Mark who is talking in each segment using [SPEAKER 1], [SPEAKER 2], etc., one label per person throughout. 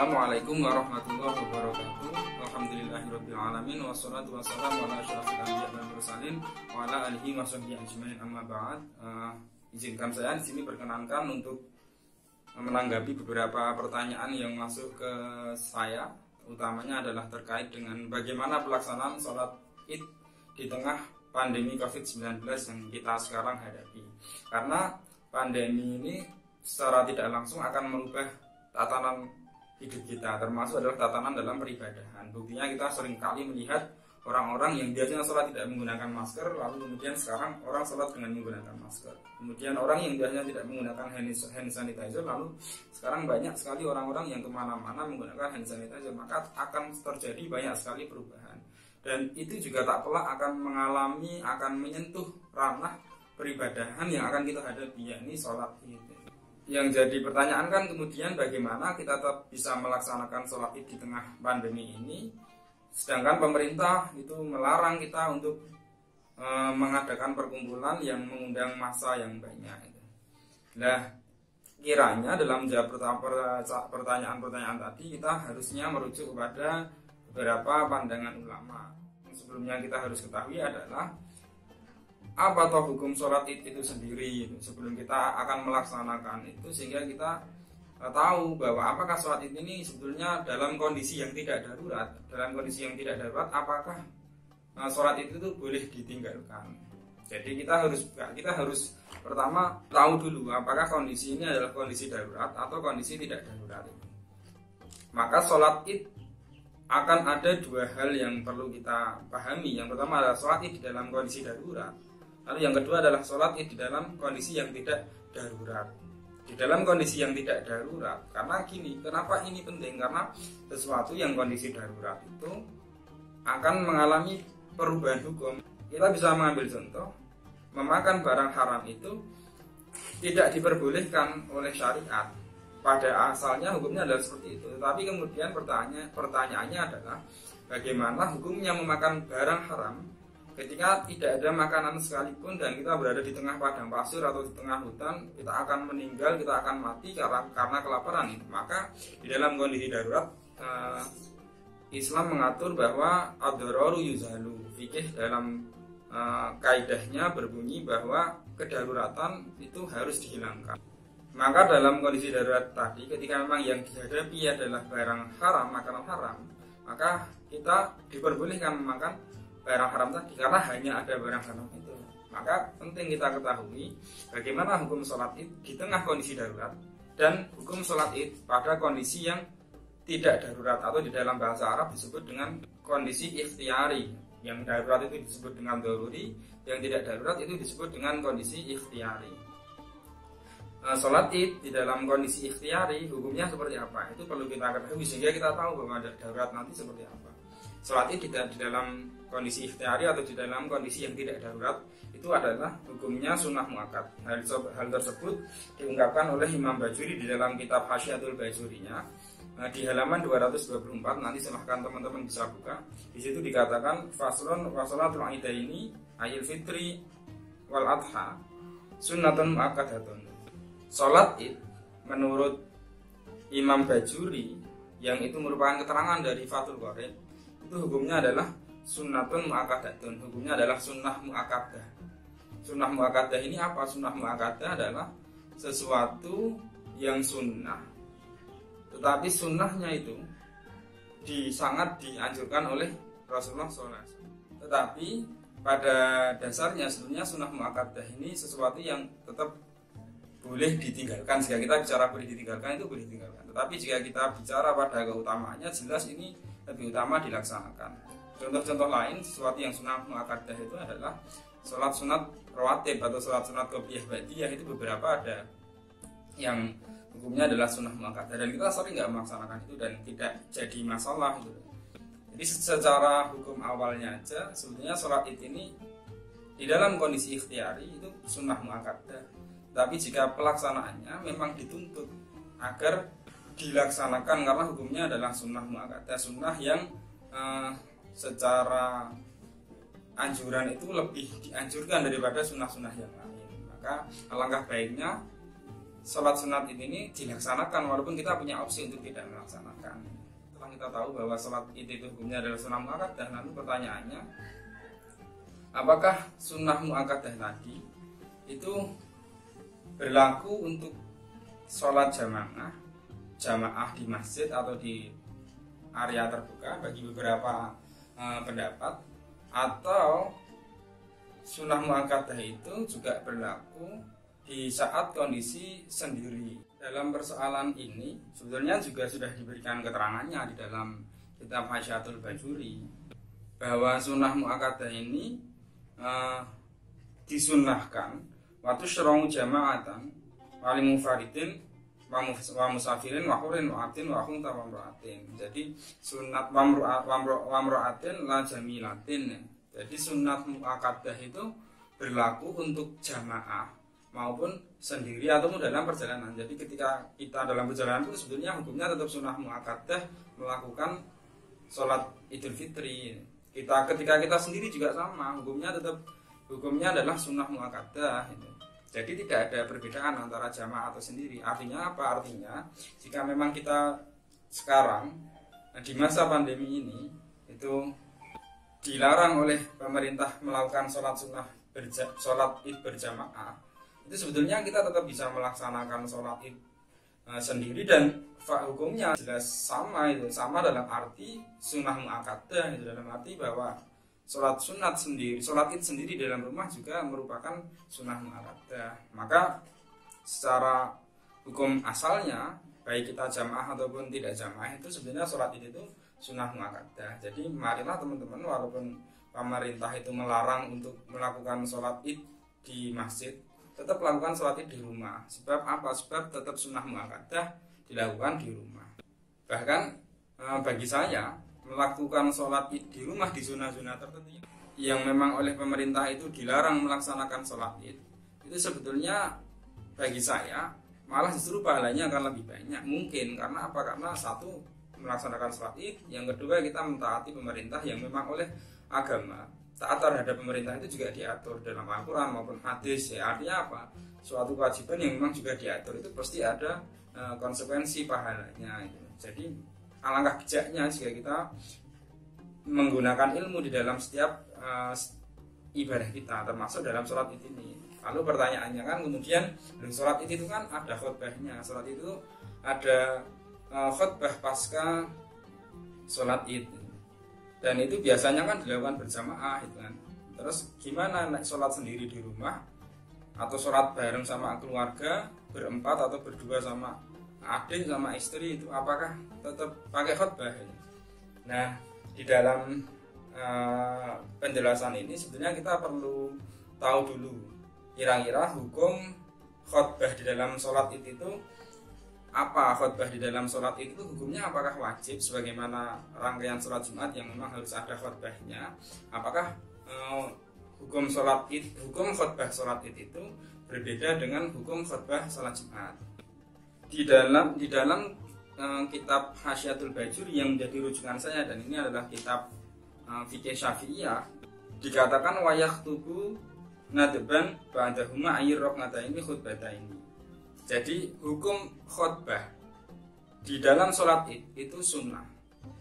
[SPEAKER 1] Assalamualaikum warahmatullahi wabarakatuh. Alhamdulillahirabbil alamin wassalatu wassalamu ala asyrofil anbiya'i wal mursalin wa ala alihi washabbihi ajmain amma ba'd. Izinkan saya di sini perkenankan untuk menanggapi beberapa pertanyaan yang masuk ke saya, utamanya adalah terkait dengan bagaimana pelaksanaan sholat Id di tengah pandemi COVID-19 yang kita sekarang hadapi. Karena pandemi ini secara tidak langsung akan merubah tatanan hidup kita, termasuk adalah tatanan dalam peribadahan. Buktinya kita sering kali melihat orang-orang yang biasanya sholat tidak menggunakan masker, lalu kemudian sekarang orang sholat dengan menggunakan masker. Kemudian orang yang biasanya tidak menggunakan hand sanitizer, lalu sekarang banyak sekali orang-orang yang kemana-mana menggunakan hand sanitizer. Maka akan terjadi banyak sekali perubahan. Dan itu juga tak pelak akan menyentuh ranah peribadahan yang akan kita hadapi, yakni sholat Id. Yang jadi pertanyaan kan kemudian bagaimana kita tetap bisa melaksanakan sholat Id di tengah pandemi ini, sedangkan pemerintah itu melarang kita untuk mengadakan perkumpulan yang mengundang massa yang banyak. Nah, kiranya dalam menjawab pertanyaan-pertanyaan tadi kita harusnya merujuk kepada beberapa pandangan ulama. Sebelumnya kita harus ketahui adalah apa toh hukum sholat Id itu sendiri sebelum kita akan melaksanakan itu, sehingga kita tahu bahwa apakah sholat Id ini sebetulnya dalam kondisi yang tidak darurat. Dalam kondisi yang tidak darurat, apakah sholat Id itu boleh ditinggalkan? Jadi kita harus pertama tahu dulu apakah kondisi ini adalah kondisi darurat atau kondisi tidak darurat. Maka sholat Id akan ada dua hal yang perlu kita pahami. Yang pertama adalah sholat Id di dalam kondisi darurat. Lalu yang kedua adalah sholat Id di dalam kondisi yang tidak darurat. Di dalam kondisi yang tidak darurat, karena gini, kenapa ini penting? Karena sesuatu yang kondisi darurat itu akan mengalami perubahan hukum. Kita bisa mengambil contoh, memakan barang haram itu tidak diperbolehkan oleh syariat. Pada asalnya hukumnya adalah seperti itu. Tetapi kemudian pertanyaannya adalah bagaimana hukumnya memakan barang haram ketika tidak ada makanan sekalipun dan kita berada di tengah padang pasir atau di tengah hutan, kita akan meninggal, kita akan mati karena kelaparan itu. Maka di dalam kondisi darurat, Islam mengatur bahwa ad-dararu yuzalu. Fikih dalam kaidahnya berbunyi bahwa kedaruratan itu harus dihilangkan. Maka dalam kondisi darurat tadi, ketika memang yang dihadapi adalah barang haram, makanan haram, maka kita diperbolehkan memakan barang haram tadi karena hanya ada barang haram itu. Maka penting kita ketahui bagaimana hukum sholat Id di tengah kondisi darurat dan hukum sholat Id pada kondisi yang tidak darurat, atau di dalam bahasa Arab disebut dengan kondisi ikhtiyari. Yang darurat itu disebut dengan daruri, yang tidak darurat itu disebut dengan kondisi ikhtiyari. Sholat Id di dalam kondisi ikhtiyari hukumnya seperti apa? Itu perlu kita ketahui sehingga kita tahu bahwa darurat nanti seperti apa. Sholat Id di dalam kondisi ikhtiyari atau di dalam kondisi yang tidak darurat itu adalah hukumnya sunnah muakkad. Hal tersebut diungkapkan oleh Imam Bajuri di dalam kitab Hasyiatul Bajurinya di halaman 224. Nanti silahkan teman-teman bisa buka. Di situ dikatakan faslun wa sholatul idaini ayil fitri wal adha sunnatun muakkadatun. Sholat Id menurut Imam Bajuri, yang itu merupakan keterangan dari Fathul Qorib, itu hukumnya adalah sunnatun muakkadatun. Hukumnya adalah sunnah muakkadah. Sunnah muakkadah ini apa? Sunnah muakkadah adalah sesuatu yang sunnah, tetapi sunnahnya itu sangat dianjurkan oleh Rasulullah SAW. Tetapi pada dasarnya sebenarnya sunnah muakkadah ini sesuatu yang tetap boleh ditinggalkan. Jika kita bicara boleh ditinggalkan, itu boleh ditinggalkan. Tetapi jika kita bicara pada keutamaannya, jelas ini lebih utama dilaksanakan. Contoh-contoh lain sesuatu yang sunnah muakkadah itu adalah sholat sunat rawatib atau sholat sunat qobliyah ba'diyah. Itu beberapa ada yang hukumnya adalah sunnah muakkadah dan kita sering nggak melaksanakan itu dan tidak jadi masalah gitu. Jadi secara hukum awalnya aja sebetulnya sholat Id ini di dalam kondisi ikhtiyari itu sunnah muakkadah. Tapi jika pelaksanaannya memang dituntut agar dilaksanakan karena hukumnya adalah sunnah muakkadah, sunnah yang secara anjuran itu lebih dianjurkan daripada sunnah-sunnah yang lain. Maka alangkah baiknya sholat sunat ini dilaksanakan walaupun kita punya opsi untuk tidak melaksanakan. Setelah kita tahu bahwa sholat itu hukumnya adalah sunnah muakkadah, lalu pertanyaannya, apakah sunnah muakkadah tadi itu berlaku untuk sholat jamaah di masjid atau di area terbuka bagi beberapa pendapat, atau sunnah muakkadah itu juga berlaku di saat kondisi sendiri. Dalam persoalan ini sebetulnya juga sudah diberikan keterangannya di dalam kitab Hasyatul Bajuri bahwa sunnah muakkadah ini disunnahkan waktu syara'u jama'atan wali mufaridin wa musafirin wa hurin wa atin wa khunta wa mra'atin. Jadi sunat wa mra'atin la jamilatin. Jadi sunat muakkadah itu berlaku untuk jamaah maupun sendiri atau dalam perjalanan. Jadi ketika kita dalam perjalanan itu sebetulnya hukumnya tetap sunnah muakkadah melakukan sholat Idul Fitri. Ketika kita sendiri juga sama, hukumnya adalah sunnah muakkadah. Jadi tidak ada perbedaan antara jamaah atau sendiri. Artinya apa? Artinya jika memang kita sekarang di masa pandemi ini itu dilarang oleh pemerintah melakukan sholat id berjamaah, itu sebetulnya kita tetap bisa melaksanakan sholat id sendiri dan hukumnya jelas sama dalam arti sunnah muakkadah, dalam arti bahwa sholat id sendiri dalam rumah juga merupakan sunnah muakkadah. Maka secara hukum asalnya baik kita jamaah ataupun tidak jamaah itu sebenarnya sholat id itu sunnah muakkadah. Jadi marilah teman-teman, walaupun pemerintah itu melarang untuk melakukan sholat id di masjid, tetap lakukan sholat id di rumah. Sebab apa? Sebab tetap sunnah muakkadah dilakukan di rumah. Bahkan bagi saya melakukan sholat id di rumah di zona-zona tertentu yang memang oleh pemerintah itu dilarang melaksanakan sholat id, itu sebetulnya bagi saya malah justru pahalanya akan lebih banyak. Mungkin karena apa? Karena satu, melaksanakan sholat id, yang kedua kita mentaati pemerintah yang memang oleh agama. Taat terhadap pemerintah itu juga diatur dalam Al-Quran maupun hadis. Ya, artinya apa? Suatu kewajiban yang memang juga diatur itu pasti ada konsekuensi pahalanya. Jadi alangkah bijaknya jika kita menggunakan ilmu di dalam setiap ibadah kita, termasuk dalam sholat id ini. Lalu pertanyaannya kan kemudian, sholat id itu kan ada khutbahnya. Sholat itu ada khutbah pasca sholat id. Dan itu biasanya kan dilakukan berjamaah itu kan. Terus gimana naik sholat sendiri di rumah atau sholat bareng sama keluarga berempat atau berdua sama adik sama istri, itu apakah tetap pakai khutbah? Nah, di dalam penjelasan ini sebenarnya kita perlu tahu dulu kira-kira hukum khutbah di dalam sholat itu apa. Khutbah di dalam sholat itu hukumnya apakah wajib sebagaimana rangkaian sholat Jumat yang memang harus ada khutbahnya? Apakah hukum khutbah sholat itu berbeda dengan hukum khutbah sholat Jumat? Di dalam kitab Hasyatul Bajuri yang menjadi rujukan saya, dan ini adalah kitab fikih Syafi'iyah, dikatakan wayakhtubu nadban ba'dahuma ayyir raqnataini khutbataini. Jadi hukum khutbah di dalam sholat id itu sunnah,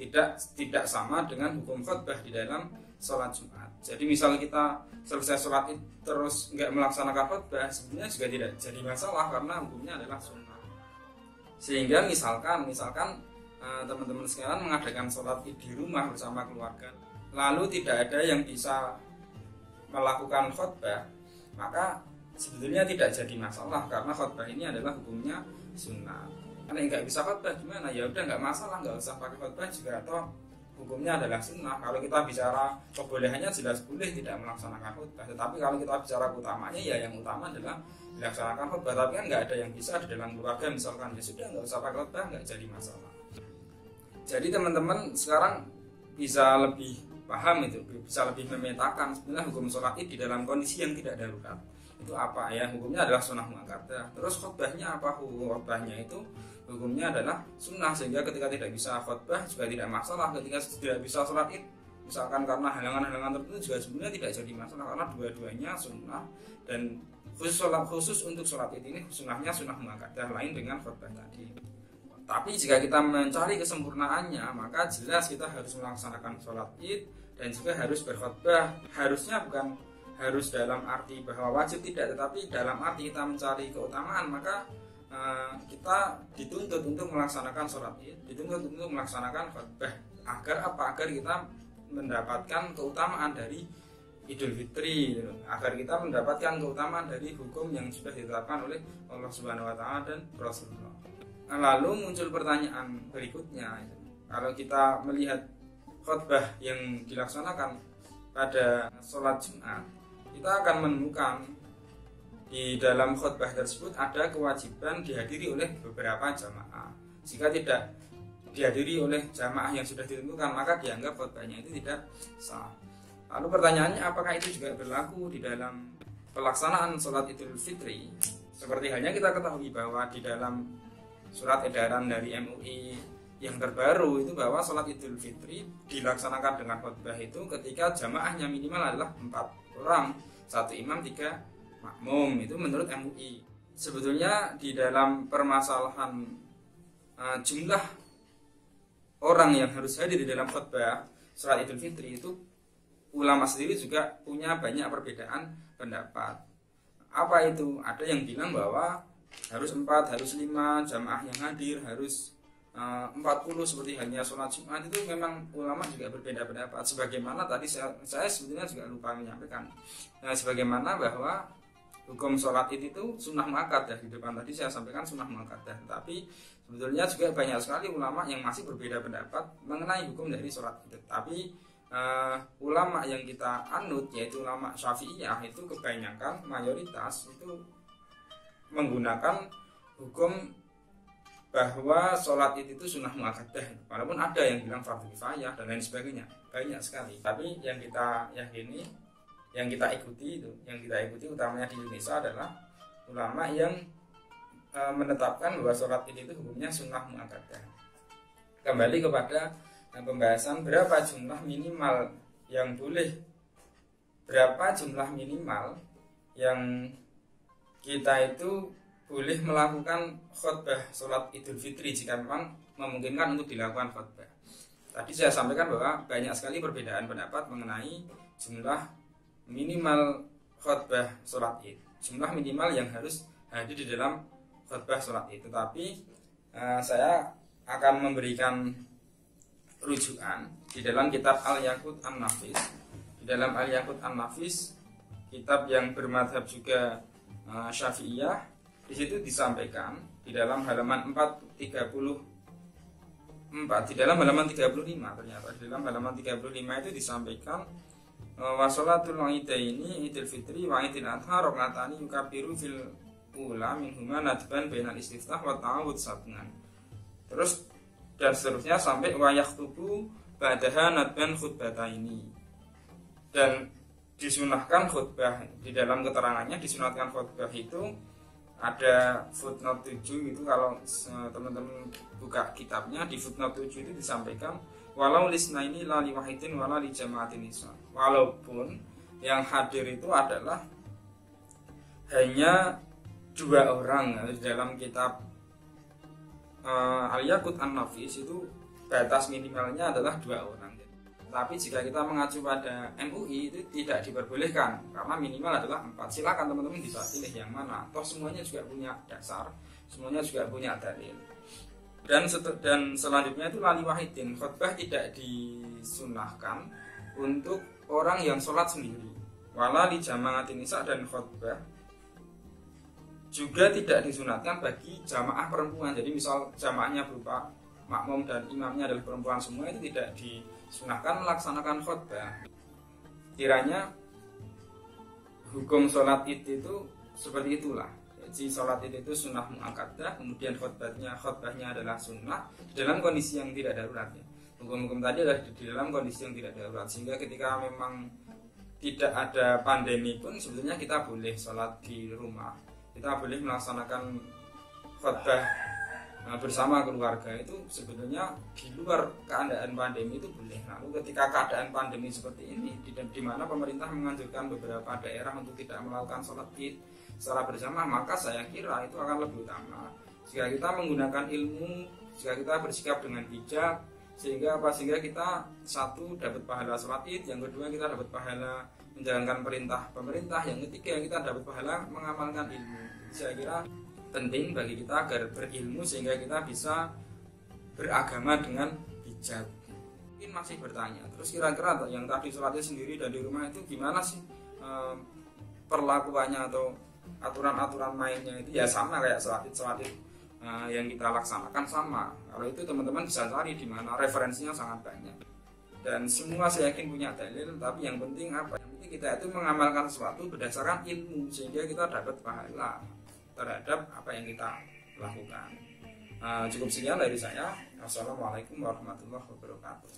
[SPEAKER 1] tidak sama dengan hukum khutbah di dalam sholat Jumat. Jadi misal kita selesai sholat id terus nggak melaksanakan khutbah, sebenarnya juga tidak jadi masalah karena hukumnya adalah sunnah. Sehingga misalkan teman-teman sekalian mengadakan sholat id di rumah bersama keluarga, lalu tidak ada yang bisa melakukan khutbah, maka sebetulnya tidak jadi masalah karena khutbah ini adalah hukumnya sunnah. Karena nggak bisa khutbah gimana? Ya udah nggak masalah, nggak usah pakai khutbah juga atau hukumnya adalah sunnah. Kalau kita bicara kebolehannya jelas boleh tidak melaksanakan khutbah, tetapi kalau kita bicara utamanya ya yang utama adalah dilaksanakan khutbah. Tapi kan nggak ada yang bisa di dalam keluarga misalkan, ya sudah nggak usah pakai khutbah, nggak jadi masalah. Jadi teman-teman sekarang bisa lebih paham itu, bisa lebih memetakan sebenarnya hukum sholat id di dalam kondisi yang tidak darurat itu apa ya. Hukumnya adalah sunnah muakkadah. Terus khutbahnya apa? Khutbahnya itu hukumnya adalah sunnah, sehingga ketika tidak bisa khutbah juga tidak masalah. Ketika tidak bisa sholat id misalkan karena halangan-halangan tertentu juga sebenarnya tidak jadi masalah karena dua-duanya sunnah dan khusus untuk sholat id ini sunnahnya sunnah muakkadah, lain dengan khutbah tadi. Tapi jika kita mencari kesempurnaannya, maka jelas kita harus melaksanakan sholat id dan juga harus berkhutbah. Harusnya bukan harus dalam arti bahwa wajib, tidak, tetapi dalam arti kita mencari keutamaan, maka kita dituntut untuk melaksanakan sholat id, dituntut untuk melaksanakan khutbah. Agar apa? Agar kita mendapatkan keutamaan dari Idul Fitri, agar kita mendapatkan keutamaan dari hukum yang sudah ditetapkan oleh Allah Subhanahu wa taala dan Rasulullah. Lalu muncul pertanyaan berikutnya, kalau kita melihat khutbah yang dilaksanakan pada sholat Jumat, kita akan menemukan di dalam khutbah tersebut ada kewajiban dihadiri oleh beberapa jamaah. Jika tidak dihadiri oleh jamaah yang sudah ditentukan, maka dianggap khutbahnya itu tidak sah. Lalu pertanyaannya, apakah itu juga berlaku di dalam pelaksanaan sholat Idul Fitri? Seperti halnya kita ketahui bahwa di dalam surat edaran dari MUI yang terbaru itu bahwa sholat Idul Fitri dilaksanakan dengan khutbah itu ketika jamaahnya minimal adalah 4 orang, 1 imam 3 makmum. Itu menurut MUI. Sebetulnya di dalam permasalahan jumlah orang yang harus hadir di dalam khutbah sholat Idul Fitri itu, ulama sendiri juga punya banyak perbedaan pendapat. Apa itu? Ada yang bilang bahwa harus 4, harus 5 jamaah yang hadir, harus 40 seperti halnya sholat Jumat. Itu memang ulama juga berbeda pendapat. Sebagaimana tadi saya sebetulnya juga lupa menyampaikan, sebagaimana bahwa hukum sholat itu sunnah muakkadah. Di depan tadi saya sampaikan sunnah muakkadah, tapi sebetulnya juga banyak sekali ulama yang masih berbeda pendapat mengenai hukum dari sholat itu. Tapi ulama yang kita anut, yaitu ulama Syafi'iyah, itu kebanyakan mayoritas itu menggunakan hukum bahwa sholat itu sunnah muakkadah, walaupun ada yang bilang fardu kifayah dan lain sebagainya, banyak sekali. Tapi yang kita yakini, yang kita ikuti utamanya di Indonesia adalah ulama yang menetapkan bahwa sholat itu hukumnya sunnah muakkadah. Kembali kepada pembahasan berapa jumlah minimal yang boleh, berapa jumlah minimal yang kita itu boleh melakukan khutbah sholat Idul Fitri jika memang memungkinkan untuk dilakukan khutbah. Tadi saya sampaikan bahwa banyak sekali perbedaan pendapat mengenai jumlah minimal khutbah sholat Id, jumlah minimal yang harus hadir di dalam khutbah sholat Id. Tetapi saya akan memberikan rujukan di dalam kitab Al-Yaqut An-Nafis. Di dalam Al-Yaqut An-Nafis, kitab yang bermadhab juga Syafi'iyah, di situ disampaikan di dalam halaman 434, di dalam halaman 35, ternyata di dalam halaman 35 itu disampaikan wa sholatul idaini Idul Fitri wa Idul Adha rakaatani yukabiru fil ula minhuma nadban bainal istiftah wa ta'awud sabnan. Terus dan seterusnya sampai wa yakhtubu ba'daha nadban khutbataini. Dan disunahkan khutbah, di dalam keterangannya disunahkan khutbah itu ada footnote 7 itu, kalau teman-teman buka kitabnya di footnote 7 itu disampaikan walau lisnaini la li wahidin wala li jama'atin nisa. Walaupun yang hadir itu adalah hanya 2 orang. Di dalam kitab Al-Yaqut An-Nafis itu batas minimalnya adalah 2 orang. Tapi jika kita mengacu pada MUI itu tidak diperbolehkan karena minimal adalah 4. Silakan teman-teman bisa pilih yang mana. Toh semuanya juga punya dasar, semuanya juga punya dalil. Dan selanjutnya itu lali wahidin, khutbah tidak disunahkan untuk orang yang sholat sendiri. Wala li jama'atin nisa, dan khutbah juga tidak disunatkan bagi jamaah perempuan. Jadi misal jamaahnya berupa makmum dan imamnya adalah perempuan semua, itu tidak disunahkan melaksanakan khutbah. Kiranya hukum sholat itu seperti itulah. Jadi sholat itu sunnah muakkadah, kemudian khutbahnya adalah sunnah dalam kondisi yang tidak darurat. Hukum-hukum tadi adalah di dalam kondisi yang tidak darurat, sehingga ketika memang tidak ada pandemi pun sebetulnya kita boleh sholat di rumah, kita boleh melaksanakan khutbah bersama keluarga. Itu sebetulnya di luar keadaan pandemi itu boleh. Lalu ketika keadaan pandemi seperti ini, di mana pemerintah menganjurkan beberapa daerah untuk tidak melakukan sholat id, secara berjamaah, maka saya kira itu akan lebih utama. Jika kita menggunakan ilmu, jika kita bersikap dengan bijak, sehingga kita satu dapat pahala sholat Id, yang kedua kita dapat pahala menjalankan perintah pemerintah, yang ketiga kita dapat pahala mengamalkan ilmu. Saya kira penting bagi kita agar berilmu sehingga kita bisa beragama dengan bijak. Mungkin masih bertanya, terus kira-kira yang tadi sholatnya sendiri dan di rumah itu gimana sih perlakuannya atau aturan-aturan mainnya? Itu ya sama kayak sholat Id yang kita laksanakan sama. Kalau itu teman-teman bisa cari di mana, referensinya sangat banyak. Dan semua saya yakin punya dalil, tapi yang penting apa? Yang penting kita itu mengamalkan sesuatu berdasarkan ilmu sehingga kita dapat pahala terhadap apa yang kita lakukan. Cukup sekian dari saya. Assalamualaikum warahmatullahi wabarakatuh.